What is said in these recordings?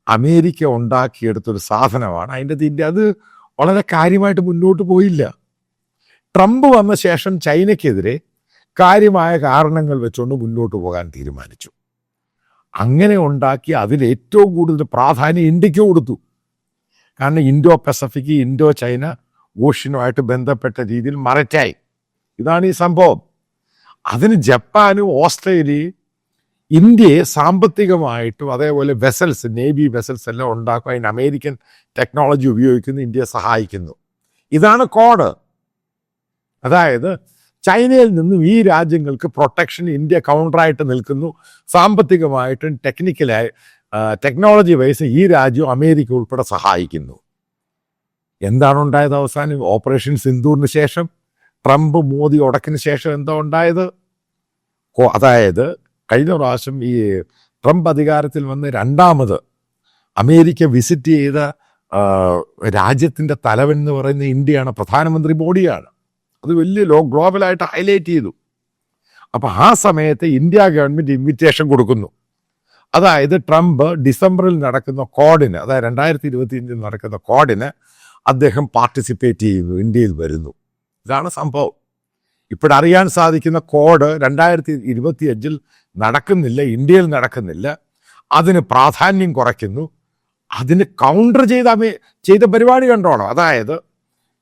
America ഉണ്ടാക്കിയെടുത്തൊരു സാധനമാണ്. India അത് വളരെ കാര്യമായിട്ട് മുന്നോട്ട് പോയില്ല. ട്രംപ് വന്ന ശേഷം ചൈനയ്ക്കെതിരെ കാര്യമായ കാരണങ്ങൾ വെച്ചുകൊണ്ട് മുന്നോട്ട് പോകാൻ തീരുമാനിച്ചു. അങ്ങനെ ഉണ്ടാക്കി അതിൽ ഏറ്റവും കൂടുതൽ പ്രാധാന്യം ഇന്ത്യക്ക് കൊടുത്തു. കാരണം ഇൻഡോ പസഫിക്, ഇൻഡോ ചൈന ഓഷ്യനുമായിട്ട് ബന്ധപ്പെട്ട രീതിയിൽ മററ്റായി. ഇതാണ് ഈ സംഭവം. അതിന് ജപ്പാനും ഓസ്ട്രേലിയയും ഇന്ത്യയെ സാമ്പത്തികമായിട്ടും അതേപോലെ വെസൽസ്, നേവി വെസൽസ് എല്ലാം ഉണ്ടാക്കും. അതിന് അമേരിക്കൻ ടെക്നോളജി ഉപയോഗിക്കുന്നു, ഇന്ത്യയെ സഹായിക്കുന്നു. ഇതാണ് കോഡ്. അതായത് ചൈനയിൽ നിന്നും ഈ രാജ്യങ്ങൾക്ക് പ്രൊട്ടക്ഷൻ ഇന്ത്യ കൗണ്ടറായിട്ട് നിൽക്കുന്നു. സാമ്പത്തികമായിട്ടും ടെക്നോളജി വൈസ് ഈ രാജ്യം അമേരിക്ക ഉൾപ്പെടെ സഹായിക്കുന്നു. എന്താണ് ഉണ്ടായത് അവസാനം? ഓപ്പറേഷൻ സിന്ദൂറിന് ശേഷം, ട്രംപ് മോദി ഉടക്കിന് ശേഷം എന്താ ഉണ്ടായത്? അതായത് കഴിഞ്ഞ പ്രാവശ്യം ഈ ട്രംപ് അധികാരത്തിൽ വന്ന് രണ്ടാമത് അമേരിക്ക വിസിറ്റ് ചെയ്ത രാജ്യത്തിൻ്റെ തലവൻ എന്ന് പറയുന്ന ഇന്ത്യയാണ്, പ്രധാനമന്ത്രി മോഡിയാണ്. അത് വലിയ ഗ്ലോബലായിട്ട് ഹൈലൈറ്റ് ചെയ്തു. അപ്പോൾ ആ സമയത്ത് ഇന്ത്യ ഗവൺമെൻറ് ഇൻവിറ്റേഷൻ കൊടുക്കുന്നു. അതായത് ട്രംപ് ഡിസംബറിൽ നടക്കുന്ന കോഡിന്, അതായത് 2025 നടക്കുന്ന കോഡിന് അദ്ദേഹം പാർട്ടിസിപ്പേറ്റ് ചെയ്യുന്നു, ഇന്ത്യയിൽ വരുന്നു. ഇതാണ് സംഭവം. ഇപ്പോഴറിയാൻ സാധിക്കുന്ന കോഡ് 2025 നടക്കുന്നില്ല, ഇന്ത്യയിൽ നടക്കുന്നില്ല. അതിന് പ്രാധാന്യം കുറയ്ക്കുന്നു. അതിന് കൗണ്ടർ ചെയ്ത പരിപാടി കണ്ടോണം. അതായത്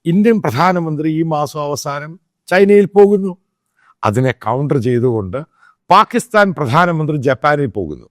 ഇന്ത്യൻ പ്രധാനമന്ത്രി ഈ മാസം അവസാനം ചൈനയിൽ പോകുന്നു. അതിനെ കൗണ്ടർ ചെയ്തുകൊണ്ട് പാകിസ്ഥാൻ പ്രധാനമന്ത്രി ജപ്പാനിൽ പോകുന്നു.